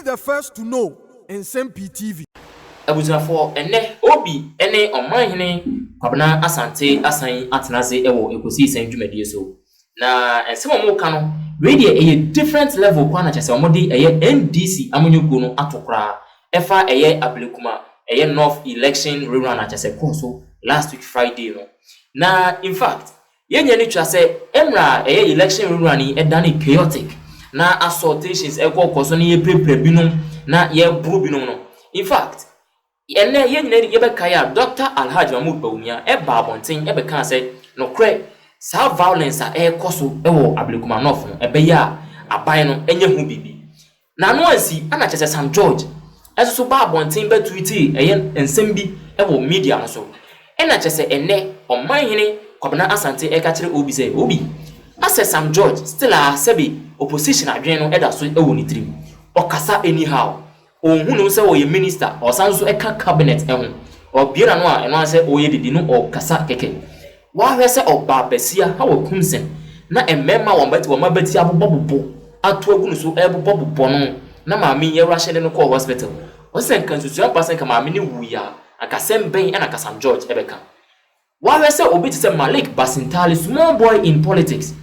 the first to know Nsem-Pii TV. Abusua for ene obi ene omanhene kwabena asante asan atenaze ewo ekosi sen dwumadie so na ensem omo ka no radio eye different level kwa na chese omo de eye NDC amonyugo no atokra efa eye Ablekuma eye North election rerun na chese konso last week Friday no na in fact yenye ni twa se emra eye election rerun ni edane chaotic na assaultations ekokoso na ye prepare binom na ye bru binom no in fact ene yebekaya Dr. Alhaji Mahmoud Bawumia eba abonten ebeka say no kre sa violence a ekoso ewo Ablekuma North no ebeya aban no enye hu bibi na no ansi ana chese Sam George eso ba abonten be tweet eye Nsem-Pii ewo media no so ena chese ene omanhene kwabena asante eka kire obi say obi ase Sam George still a sebi opposition adwen no eda so ewo ni trim okasa anyhow ohunu se oye minister o sanso eka cabinet ehun o biera no a eno se oye didi no o kasa keke wa hwese oba besia ha wakumsen na emema wonbati wamabati abobobo atu agunu so ebobobo no na maami ye rahye no ko hospital o sen kan susu apasen ka maami ni wuya akasem ben na Sam George ebeka wa hwese obi tse Malik Basintale small boy in politics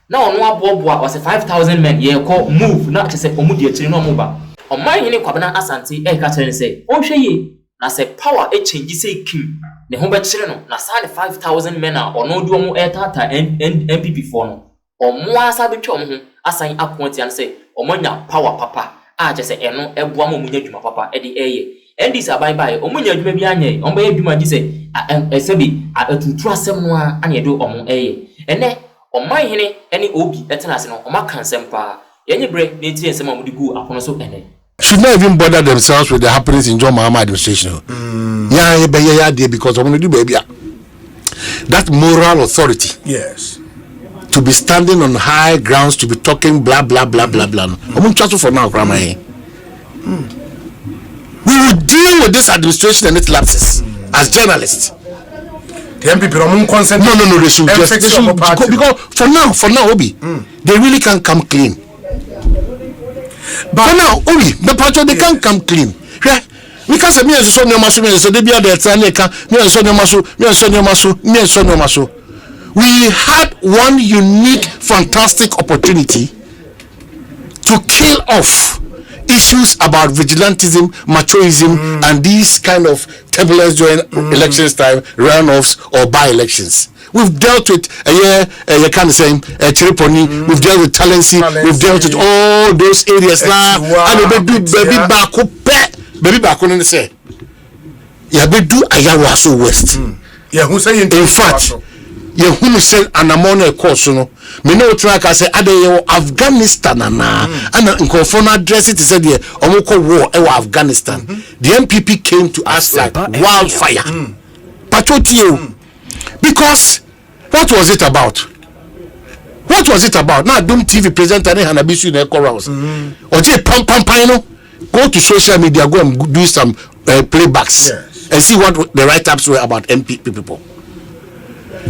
na ono aboboa was 5,000 men ye ko move na tse omudi akiri no omoba omanhene kwabena asante eka kire se onhweye na se power e change se kim ne ho be kire no na sa 5,000 men a ono du omo etata NPP for no omo asa betwa omo ho asan akontia se omanya power papa a je se eno eboa mo munya dwuma papa e de eye ndis aban bae omunya dwuma bi anye omba ye dwuma di se esebi atutu asem no a anye do omo eye ene omanhene ene obi etena se no omaka nsem pa yenye bre ne tie nsem amudi gu akono so ene should not even bother themselves with the happenings in John Mahama administration. Yeah, because of that moral authority. Yes. To be standing on high grounds, to be talking blah blah blah blah blah. I'm going to for now, Grandma. We will deal with this administration and its lapses as journalists. The MPP don't consent. No, they should just because for now, Obi, they really can't come clean. But now, Obi, the patrol they can't come clean. Yeah, because me and so they be there. We had one unique, fantastic opportunity to kill off issues about vigilantism, machoism, and these kind of turbulence during elections time, runoffs or by-elections. We've dealt with you can't say Chereponi, we've dealt with Talensi, we've dealt with all those areas now. And baby back on say, yeah, be do Ayawaso West. Yeah, who say in fact, yeah, who say Anamona course, no, me no track I say Ade Afghanistan na and Nkofona address it said yeah, Omoko war Afghanistan. The MPP came to us like wildfire. Patotio. Because what was it about? What was it about? Now, Doom TV presenter Hanabisu in the chorus. Or go to social media, go and do some playbacks and see what the write-ups were about MPP people.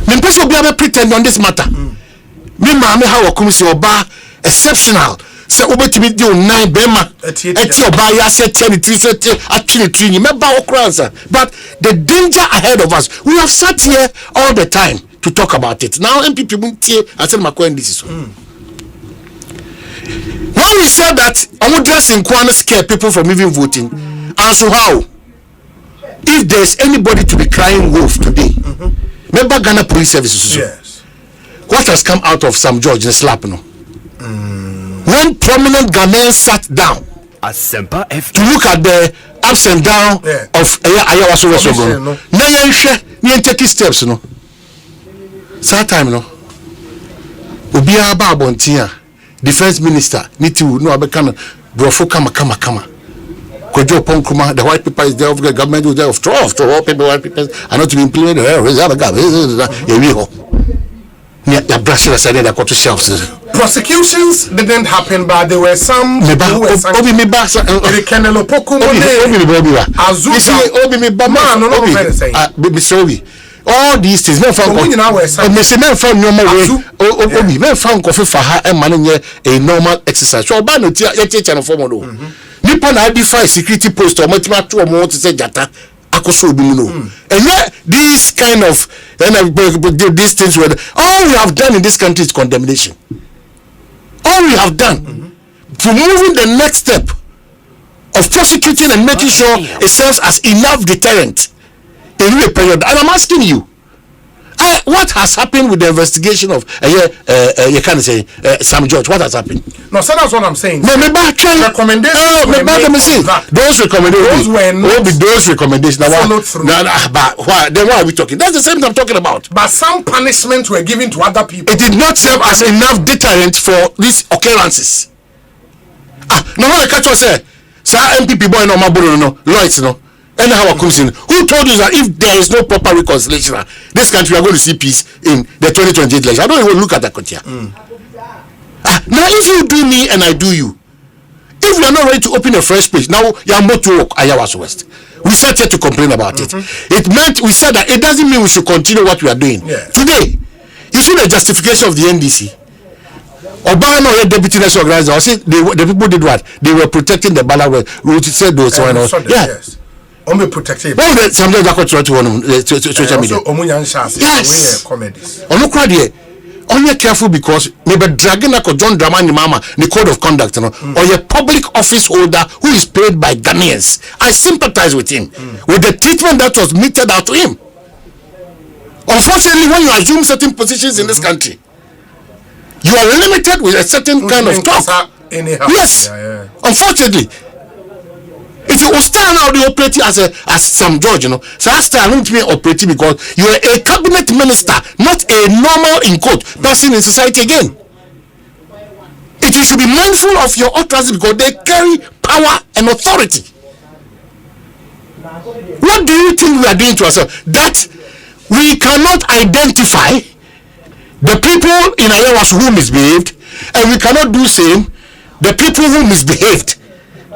Me person be able pretend on this matter. Me mama how okumisi oba exceptional. Say obetimi di o 9 bema. Eti oba ya say 10 actually 3 member okransa. But the danger ahead of us, we have sat here all the time to talk about it. Now MPP muntie asel makwen this is. When we said that our dressing kwana scare people from even voting, and so how? If there's anybody to be crying wolf today, remember Ghana Police Services. Yes. What has come out of Sam George and slap no? When prominent Ghanaians sat down to look at the ups and downs of Ayawaso Resogo, now taking steps no. That time no. Ubia Babontia, Defense Minister, Nitu no Abekana, Brofo kama. Kojo Ponkuma, the white paper is there of the government is there of all people, white people are not to be implemented. Prosecutions didn't happen, but there were some. All these things, men found normal exercise. So, Nipa na identify security post or multiple to more to say jata akoso bi no. And yet these kind of these things were all we have done in this country is condemnation. All we have done to moving the next step of prosecuting and making sure it serves as enough deterrent in a period. And I'm asking you, what has happened with the investigation of you can't say Sam George? What has happened? No, so that's what I'm saying. No, maybe recommendations. Those recommendations. Those were not those recommendations. followed through. But why are we talking? That's the same thing I'm talking about. But some punishments were given to other people. It did not serve as enough deterrent for these occurrences. No one catch us say, sir, MPP boy no maburo no, Lloyds no. And how comes in? Who told you that if there is no proper reconciliation, this country are going to see peace in the 2028 election? I don't even look at that country. Now, if you do me and I do you, if we are not ready to open a fresh page, now you are more to work Ayawas West. We sat here to complain about it. It meant we said that it doesn't mean we should continue what we are doing. Today, you see the justification of the NDC. Obama or deputy national organizer, the people did what? They were protecting the ballot. We said those one. Yes. Only protected. Well, sometimes I control to social media. Yes. Comedies. Only careful because maybe dragging like John Dramani Mama, the code of conduct, or a public office holder who is paid by Ghanaians. I sympathize with him with the treatment that was meted out to him. Unfortunately, when you assume certain positions in this country, you are limited with a certain kind of talk. Yes. Unfortunately. If you stand out the operating as some judge, so I stand not being operating because you are a cabinet minister, not a normal in quote person in society again. You should be mindful of your utterances because they carry power and authority. What do you think we are doing to ourselves? That we cannot identify the people in Ayawas who misbehaved, and we cannot do same the people who misbehaved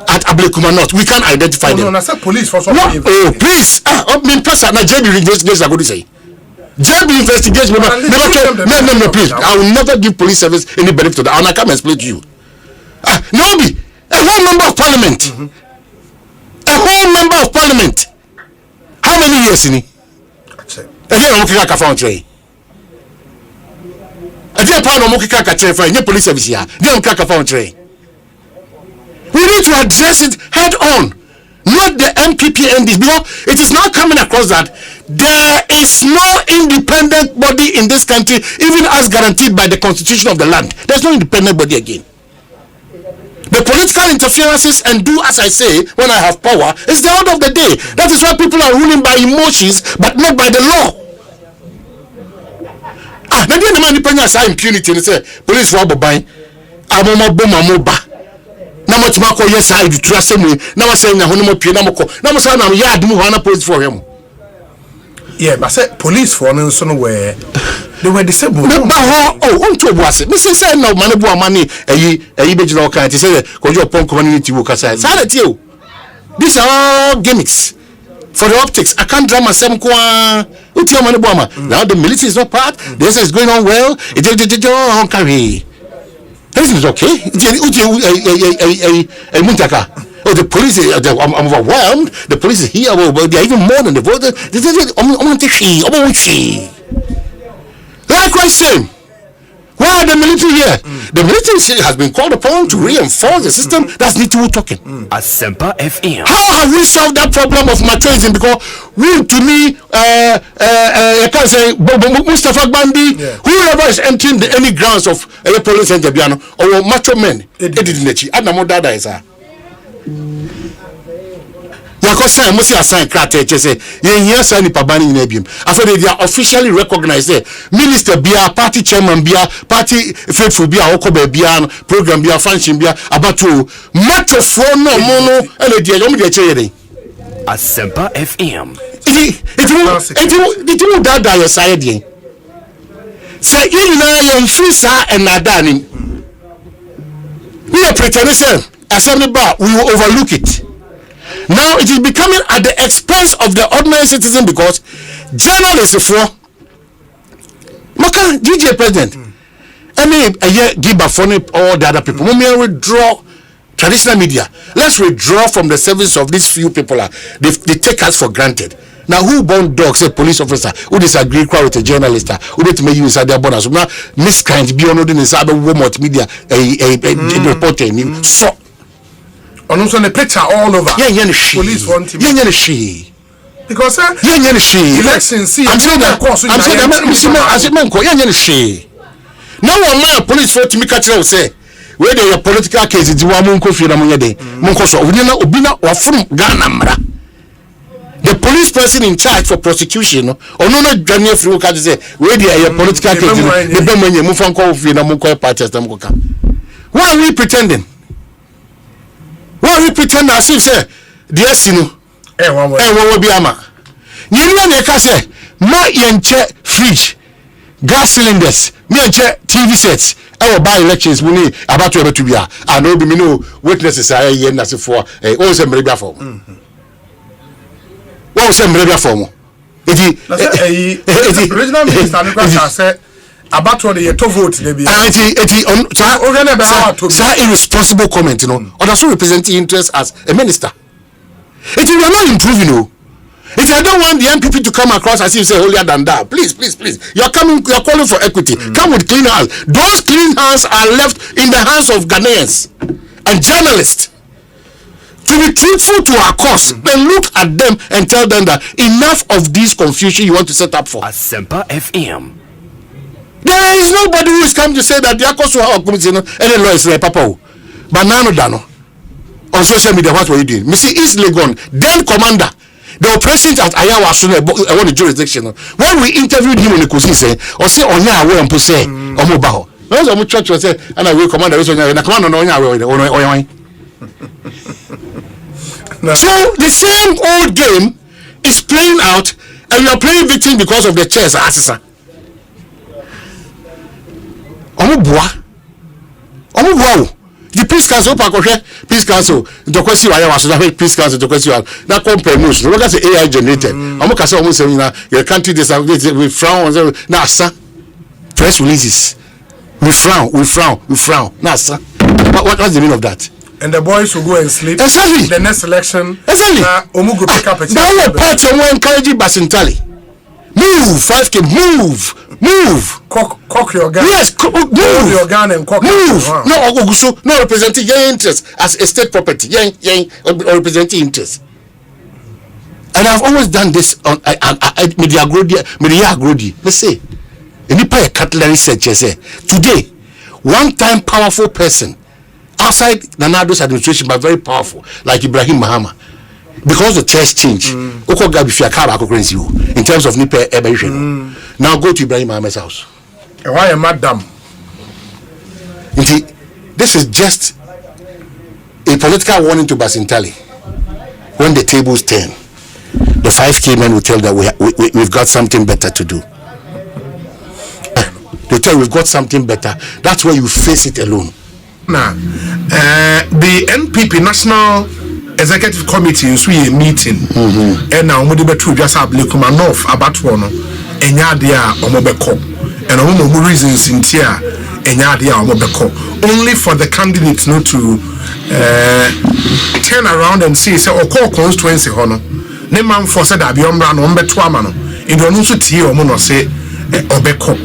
at Ablekuma North. We can't identify them. No, I said police for some reason. Oh, please. I mean, person, now JB investigation, I'm going to say. JB investigation, no, please. I will never give police service any benefit to that. And I come and explain to you. Nobi, a whole member of parliament. A whole member of parliament. How many years in it? Again, I'm looking at a phone tray. Again, I'm looking at a tray for any police service here. Then I'm looking at a phone tray. We need to address it head on, not the MPP because it is now coming across that there is no independent body in this country, even as guaranteed by the constitution of the land. There's no independent body again. The political interferences and do as I say when I have power is the order of the day. That is why people are ruling by emotions, but not by the law. Now the man depends on impunity and say police for buying. Na much mako yes I do trust me. Na say na hono mo pie na moko. Na mo say na yard mu ho na police for him. Yeah, but say police for no so no where they were disabled. On to boase. Me say no man bu amani eyi bejina o kan ti say ko jo pon community wo kasa. Say that you. These are all gimmicks for the optics. I can't drama some kwa. Uti o man bu ama. Now the military is not part. This is going on well. It on carry. This is okay. Oh, the police I'm overwhelmed. The police is here. They are even more than the voters. Likewise, same. Why are the military here? The military has been called upon to reinforce the system. That's need to talking. Asempa FM. How have we solved that problem of machoism? Because to me, I can't say Mustafa Bandi, whoever is entering any grounds of police and Jabiano or Machomen, Edidnechi, Adamodada is a. Yakosa must assign crater say yes any pabani nebium. After they are officially recognized there. Minister Bia, party chairman Bia, party faithful Bia, Okobe Bia, program Bia, function Bia, about to macho phone no mono and the Diomidi. Asempa FM. It will die your side. Say you know free sa and Nadani. We are pretending assembly bar, we will overlook it. Now it is becoming at the expense of the ordinary citizen because journalists for Maka DJ president. I mean, a year give a phone all the other people. We may withdraw traditional media, let's withdraw from the service of these few people. They take us for granted. Now, who born dogs, a police officer, who disagree with a journalist, who did make use of their bonus? Now, miscreant beyond the cyber multimedia, a reporter. So, on also the picture all over. Police want him. Because election see. I'm saying that. Now, one man police for to me catch them say. Where the political case is one monko fi na monyede monko so obina wa from Ghana mra the police person in charge for prosecution no dwane afiri wo ka say where the political case the be manye mu fa nko fi na monko parties na monko ka. Why are we pretending as if say the esino one bi ama nyina na ka say ma yenche fridge gas cylinders me yenche TV sets our by elections we need about to be and no be me no witnesses are here na se for o se mrebia form what se mrebia form eti original minister no kwasa say about what the to vote dey be eti on so irresponsible comment you know or so representing interest as a minister eti we are not improving no. If I don't want the MPP to come across as if say holier than thou, please. You're calling for equity. Come with clean hands. Those clean hands are left in the hands of Ghanaians and journalists. To be truthful to our cause, then look at them and tell them that enough of this confusion you want to set up for. Asempa FM. There is nobody who is come to say that the cause of our community, any law is like Papa. But nano dano. On social media, what were you doing? Mr. East Legon, then commander. The operations at Ayawa I want the jurisdiction. When we interviewed him on the Kusi say, or say on ya way and pose or mobile. Those are church was say, and I will command the reason and command on ya way. So the same old game is playing out, and you are playing victim because of the chairs assassin. Omo the peace council peace council the question why was that peace council the question that compare news look at the AI generated almost say your country we frown now sir press releases we frown now sir what's the meaning of that? And the boys will go and sleep. Exactly. The next election Omugo pick up now part encourage Basintale move 5K move cock your gun. Yes, move your gun and cock move. No oguso no representing your interest as a state property or representing interest. And I've always done this on media agrodi. Let's say any pay cutlery search say today one time powerful person outside Nanado's administration but very powerful like Ibrahim Mahama. Because the test change, in terms of Nipe evaluation. Now go to Ibrahim Ahmed's house. Why am madam? This is just a political warning to Basintale. When the tables turn, the 5K men will tell that we've got something better to do. They tell we've got something better. That's where you face it alone. Now, the NPP National Executive Committee is a meeting, and now we better just Ablekuma North about one, and yadia omobeko, and omo reasons in tia, and yadia omobeko. Only for the candidates not to turn around and see say or call constituency hono. Ne man for said that beyond brand on betwamano. In the nusu tia omo say obeko.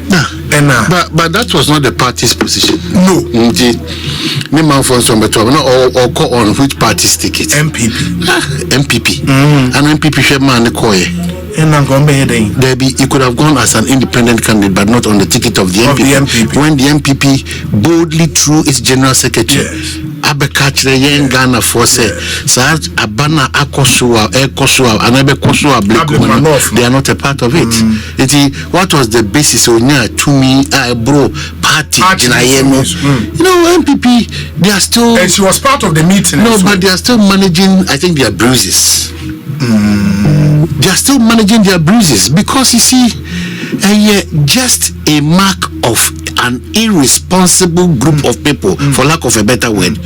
But that was not the party's position. No. Indeed. Me man for some better or call on which party's ticket? MPP. MPP. An MPP chairman Koye. There he could have gone as an independent candidate, but not on the ticket of the MPP. When the MPP boldly through its general secretary, Abekach the young Ghana for say, Saj Abana Akosua, Ekosua, and Abekosua Ablekuma, they are not a part of it. What was the basis of to me, bro, party, you know, MPP, they are still. And she was part of the meeting. No, but they are still managing, I think, their bruises. They are still managing their bruises because you see, just a mark of an irresponsible group of people, for lack of a better word,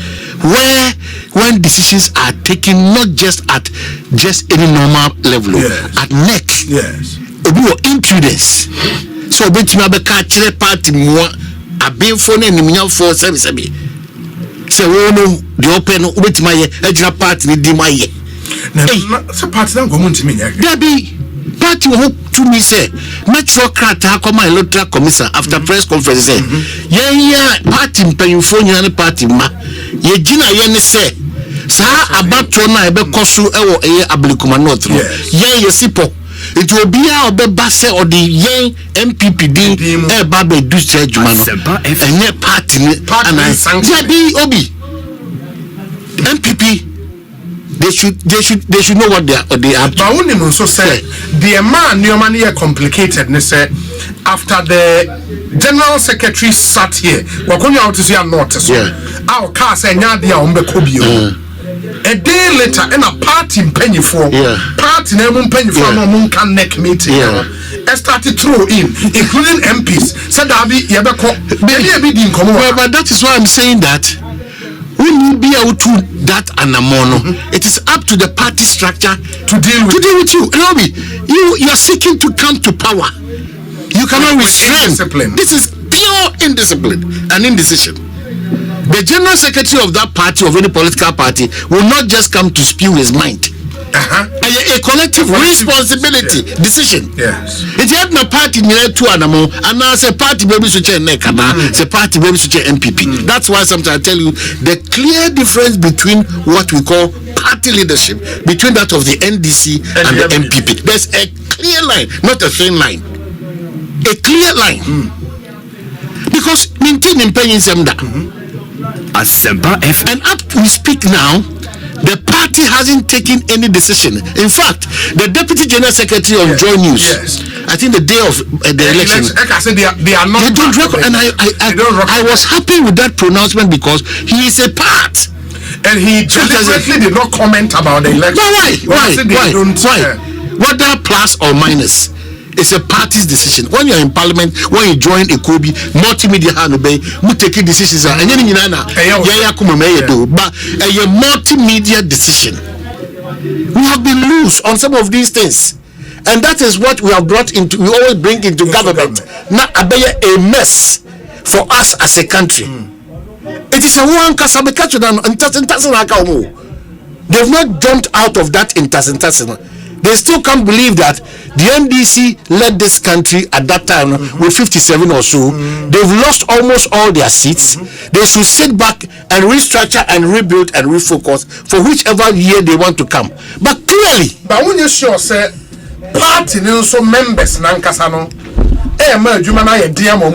where when decisions are taken not just at just any normal level, at neck, impudence. So bet me abe ka kire party mo abenfo na nimnya for service be say we no the open no wait my ejina party ni di my ye na so party na go muntimi nya there be party who to me say metro crata come my electoral commission after press conference say yeah party mpanyufo nyane party ma ye gina ye ne say saa abato na ebe koso ewo Ablekuma North no ye sipo it will be our base or the young MPP din babe do judgment and ye party and I be obi MPP they should know what they are. But when you also say the man your money complicated ne say after the general secretary sat here we going out to see a notice our car say nya dia on be kobio a day later in a party penny for party name penny for no can neck meeting started throw in including MPs said that be be but that is why I'm saying that when you be out to that anamono, it is up to the party structure to deal with you. You are seeking to come to power. You cannot restrain. This is pure indiscipline and indecision. The general secretary of that party, of any political party, will not just come to spew his mind. A collective responsibility decision. Yes. It had no party near to anamo, and now say party baby switch nekana, say party baby switch MPP. That's why sometimes I tell you the clear difference between what we call party leadership, between that of the NDC and the MPP. There's a clear line, not a thin line. A clear line. Because maintaining paying them that. Asempa FM. And up we speak now. The party hasn't taken any decision. In fact, the deputy general secretary of Joy News, I think the day of the election, they are not. They don't record, and I was happy with that pronouncement because he is a part. And he deliberately did not comment about the election. Why? Whether plus or minus, it's a party's decision. When you're in parliament, when you join a Kobe, multimedia hanobey, mu take decisions and any nana but a multimedia decision. We have been loose on some of these things. And that is what we have brought into, we always bring into government. Now a mess for us as a country. It is a one kasabekacho than they've not jumped out of that intercentrational. They still can't believe that the NDC led this country at that time with 57 or so. They've lost almost all their seats. They should sit back and restructure and rebuild and refocus for whichever year they want to come. But clearly, but when you sure say party so members nankasano,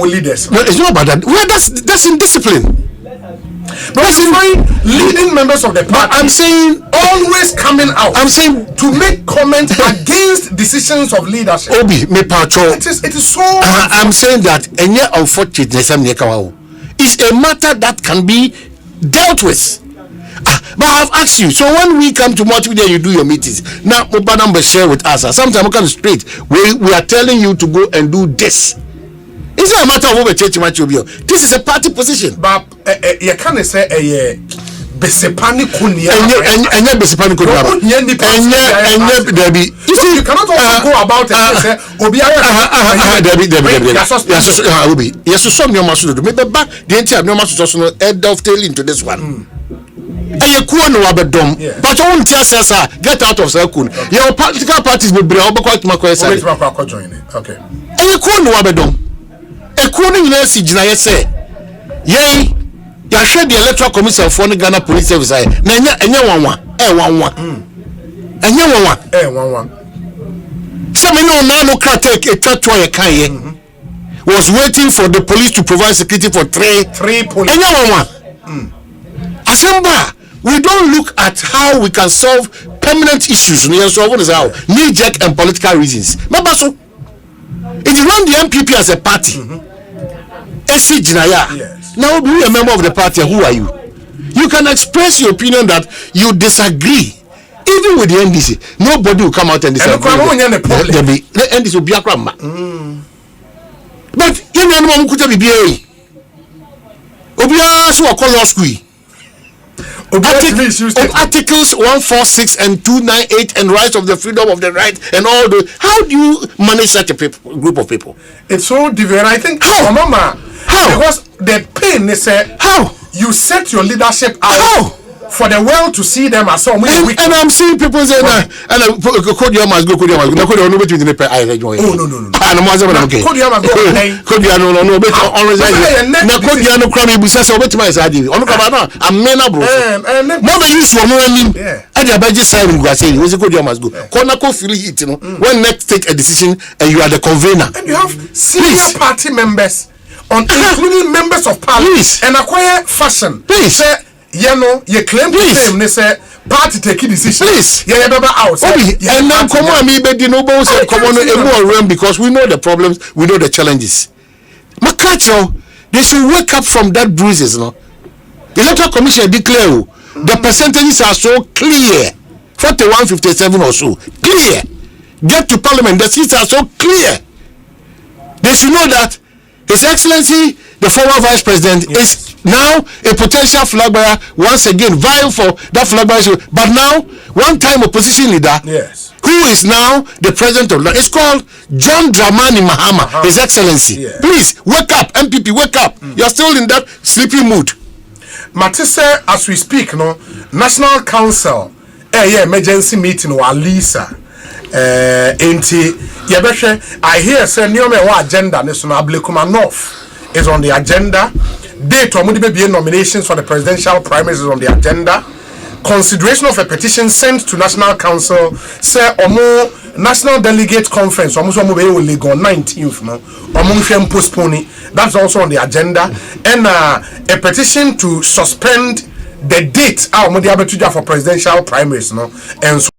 leaders. No, it's not about that. Well, that's indiscipline. But leading members of the party, I'm saying, always coming out. I'm saying to make comments against decisions of leadership. Obi, me patrol. It is so. I'm saying that any unfortunate is a matter that can be dealt with. But I have asked you. So when we come to multimedia, you do your meetings. Now, Obanamba share with us. Sometimes we come straight. We are telling you to go and do this. It's not a matter of over church match. This is a party position. But you can't say a besepani kunia. And besepani kunia. You cannot also go about it and say Debbie. Yes, so some your master do. Maybe back the entire no master also dovetail into this one. But I won't tell us get out of circle. Your political parties will be quite okay. And you couldn't According to Sijina say, yea, you should the electoral commission for the Ghana Police Service. Nanya, some no take a touch was waiting for the police to provide security for three police. Assemble, we don't look at how we can solve permanent issues. We are solving this how knee-jerk and political reasons. It is when the MPP as a party. Yes. Now, be a member of the party. Who are you? You can express your opinion that you disagree, even with the NDC. Nobody will come out and disagree. The NDC will be a crumb. But you know, could be Obia so call law school. Articles 146 and 298 and rights of the freedom of the right and all those. How do you manage such a group of people? It's so different. I think how? Mama, how? Because the pain is how? you set your leadership out for the world to see them as some weak. And I'm seeing people saying Kodia must go, Kodia must go. Kodia no between the I enjoy. Oh no. And I'm okay. Kodia must go. Kodia no bet on na Kodia no crime busa so bet my side. Onu ka ba na amena bro. Mo be use for no mean. And the budget side we go say we say Kodia must go. Corner ko feel it, you know. When next take a decision and you are the convener. And you have senior party members including members of parliament and acquire fashion. Please. You claim to them, they say party take decision. Please. Yeah, out. And now come on, me be no boss come on more because we know the problems, we know the challenges. Makacho, they should wake up from that bruises, no. The electoral commission declare the percentages are so clear. 41-57 or so. Clear. Get to parliament, the seats are so clear. They should know that His Excellency, the former Vice President, is now a potential flag bearer once again, vying for that flag bearer. But now, one-time opposition leader, who is now the President of it's called John Dramani Mahama, His Excellency. Please, wake up, MPP, wake up. You're still in that sleepy mood. Matisse, as we speak, no, National Council, emergency meeting or Lisa. I hear say new agenda national Ablekuma North is on the agenda. Date or be nominations for the presidential primaries is on the agenda. Consideration of a petition sent to National Council say omo National Delegate Conference omo so be on 19th no omo postpone. That's also on the agenda. And a petition to suspend the date for presidential primaries no and so